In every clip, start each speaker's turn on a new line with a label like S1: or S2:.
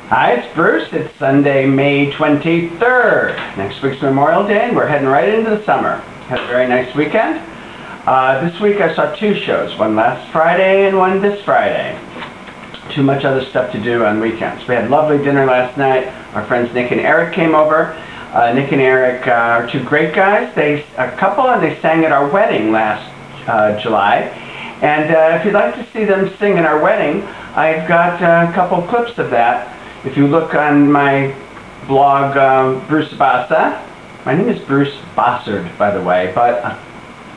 S1: Hi, it's Bruce. It's Sunday, May 23rd. Next week's Memorial Day, and we're heading right into the summer. Had a very nice weekend. This week I saw two shows, one last Friday and one this Friday. Too much other stuff to do on weekends. We had a lovely dinner last night. Our friends Nick and Eric came over. Nick and Eric are two great guys. They're a couple, and they sang at our wedding last July. And if you'd like to see them sing at our wedding, I've got a couple clips of that. If you look on my blog, Bruce Bossa, my name is Bruce Bossard, by the way, but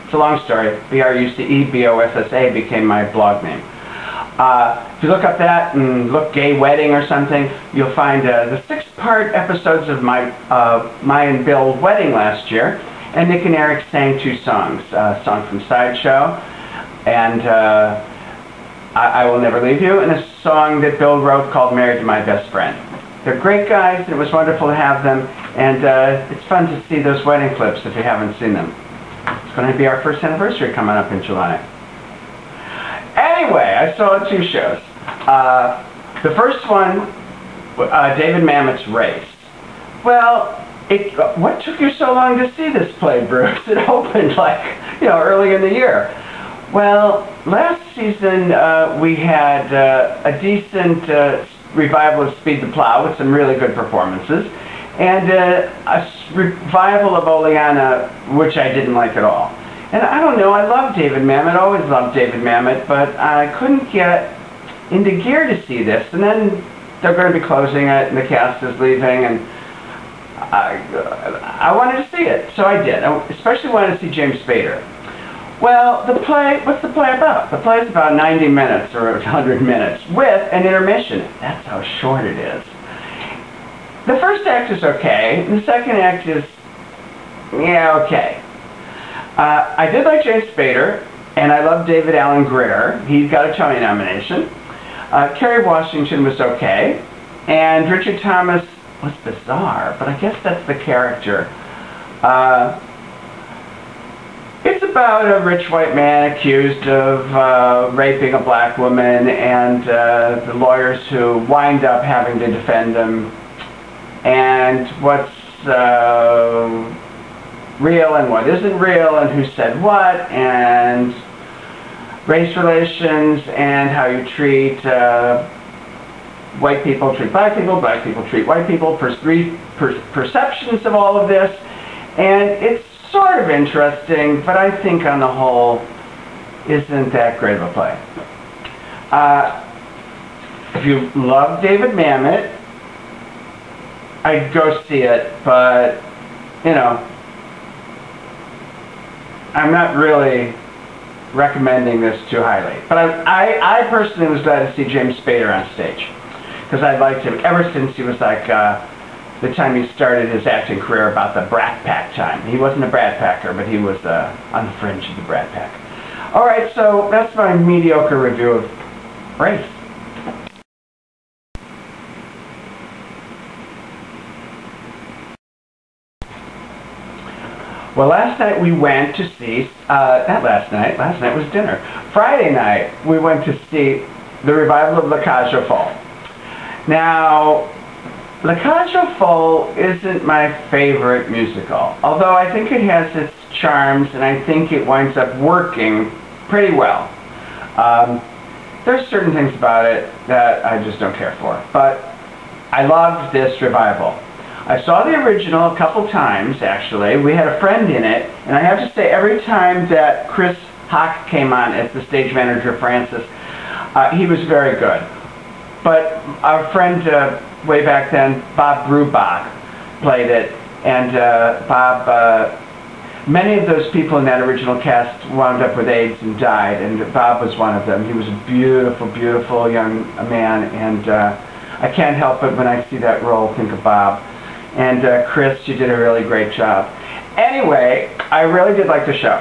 S1: it's a long story. B-R-U-C-E-B-O-S-S-A became my blog name. If you look up that and look Gay Wedding or something, you'll find the 6-part episodes of my and Bill's wedding last year. And Nick and Eric sang two songs, a song from Sideshow and I Will Never Leave You, and a song that Bill wrote called Married to My Best Friend. They're great guys, and it was wonderful to have them, and it's fun to see those wedding clips if you haven't seen them. It's going to be our first anniversary coming up in July. Anyway, I saw two shows. The first one, David Mamet's Race. Well, what took you so long to see this play, Bruce? It opened early in the year. Well, last season we had a decent revival of Speed the Plow with some really good performances, and a revival of Oleana, which I didn't like at all. And I don't know, I love David Mamet, always loved David Mamet, but I couldn't get into gear to see this. And then they're going to be closing it, and the cast is leaving, and I wanted to see it, so I did. I especially wanted to see James Spader. Well, the play, what's the play about? The play is about 90 minutes or 100 minutes with an intermission. That's how short it is. The first act is okay, and the second act is, yeah, okay. I did like James Spader, and I love David Alan Grier. He's got a Tony nomination. Kerry Washington was okay, and Richard Thomas was bizarre, but I guess that's the character. It's about a rich white man accused of raping a black woman, and the lawyers who wind up having to defend him, and what's real and what isn't real, and who said what, and race relations, and how you treat white people treat black people treat white people, perceptions of all of this, and it's sort of interesting, but I think on the whole isn't that great of a play. If you love David Mamet, I'd go see it, but I'm not really recommending this too highly. But I personally was glad to see James Spader on stage, because I liked him ever since he was like the time he started his acting career, about the Brat Pack time. He wasn't a Brat Packer, but he was on the fringe of the Brat Pack. All right, so that's my mediocre review of Race. Well, last night we went to see, not last night was dinner. Friday night we went to see the revival of La Cage aux Folles. Now, La Cage aux Folles isn't my favorite musical, although I think it has its charms, and I think it winds up working pretty well. There's certain things about it that I just don't care for, but I loved this revival. I saw the original a couple times, actually. We had a friend in it, and I have to say, every time that Chris Hock came on as the stage manager, Francis, he was very good. But our friend way back then, Bob Brubach, played it, and Bob, many of those people in that original cast wound up with AIDS and died, and Bob was one of them. He was a beautiful, beautiful young man, and I can't help but when I see that role think of Bob. And Chris, you did a really great job. Anyway, I really did like the show.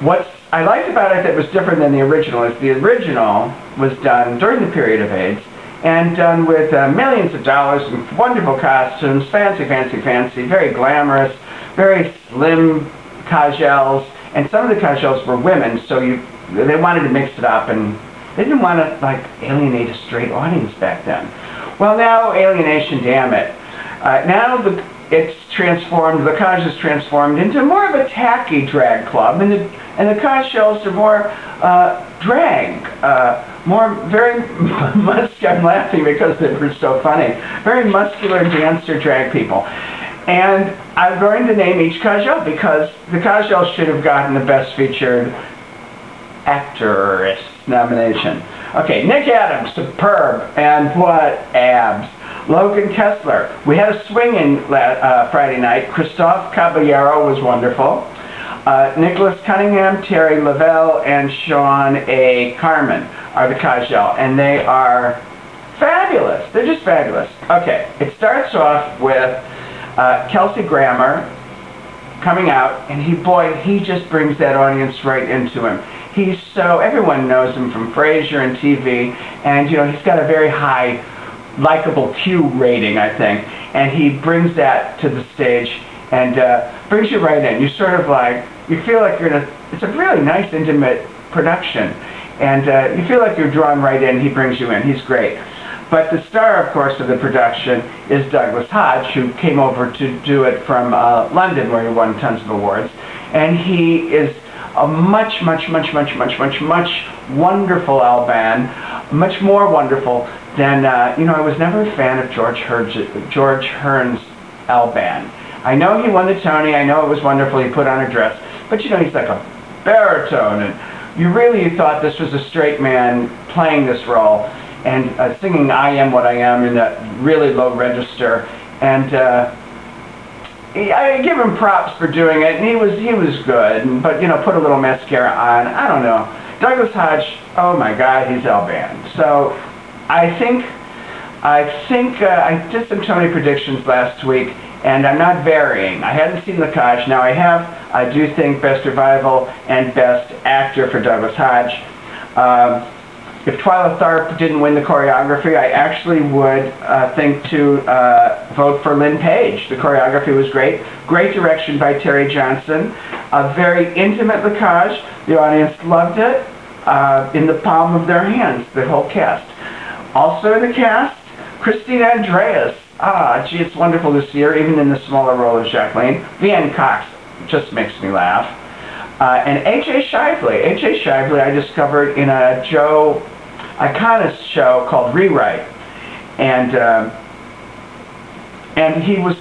S1: What I liked about it that was different than the original is the original was done during the period of AIDS, and done with millions of dollars and wonderful costumes, fancy, fancy, fancy, very glamorous, very slim Cagelles, and some of the Cagelles were women, so they wanted to mix it up, and they didn't want to alienate a straight audience back then. Well, now alienation, damn it. Now it's transformed, the Kaj is transformed into more of a tacky drag club, and the Kaj shows are more drag, more very muscular. I'm laughing because they were so funny. Very muscular dancer drag people. And I'm going to name each Kajal because the Kajal should have gotten the Best Featured Actress nomination. Okay, Nick Adams, superb, and what abs. Logan Kessler, we had a swinging Friday night. Christophe Caballero was wonderful. Nicholas Cunningham, Terry Lavelle, and Sean A. Carmen are the Kajal, and they are fabulous. They're just fabulous. Okay, it starts off with Kelsey Grammer coming out, and he just brings that audience right into him. He's so, everyone knows him from Frasier and TV, and he's got a very high likable Q rating, I think, and he brings that to the stage and brings you right in. You sort of you feel like you're in it's a really nice intimate production, and you feel like you're drawn right in. He brings you in. He's great. But the star, of course, of the production is Douglas Hodge, who came over to do it from London, where he won tons of awards, and he is a much wonderful Alban, much more wonderful than, I was never a fan of George Hearn's Alban. I know he won the Tony, I know it was wonderful, he put on a dress, but he's like a baritone, and you really thought this was a straight man playing this role, and singing I Am What I Am in that really low register, and I give him props for doing it, and he was good, but put a little mascara on. I don't know. Douglas Hodge, oh my God, he's Alban. So I think I did some Tony predictions last week, and I'm not varying. I hadn't seen the Kaj. Now I do think Best Revival and Best Actor for Douglas Hodge. If Twyla Tharp didn't win the choreography, I actually would think to vote for Lynn Page. The choreography was great. Great direction by Terry Johnson. A very intimate Lacage. The audience loved it. In the palm of their hands, the whole cast. Also in the cast, Christine Andreas. Gee, it's wonderful to see her, even in the smaller role of Jacqueline. Vianne Cox just makes me laugh. And A.J. Shively. A.J. Shively I discovered in a Joe Iconis show called Rewrite. And he was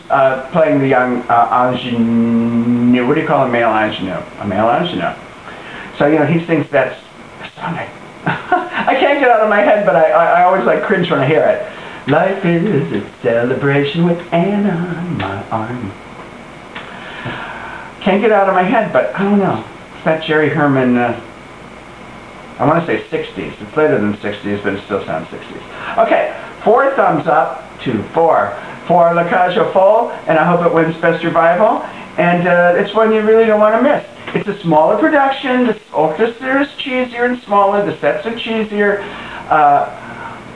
S1: playing the young ingenue. What do you call a male ingenue? A male ingenue. So, he thinks that's stunning. I can't get out of my head, but I always cringe when I hear it. Life is a celebration with Anna on my arm. Can't get out of my head, but I don't know. It's that Jerry Herman, I want to say 60s. It's later than 60s, but it still sounds 60s. Okay, 4 thumbs up to 4 for La Cage aux Folles, and I hope it wins Best Revival. And it's one you really don't want to miss. It's a smaller production. The orchestra is cheesier and smaller. The sets are cheesier.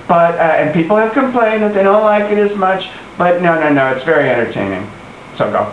S1: And people have complained that they don't like it as much. But no, it's very entertaining. So go.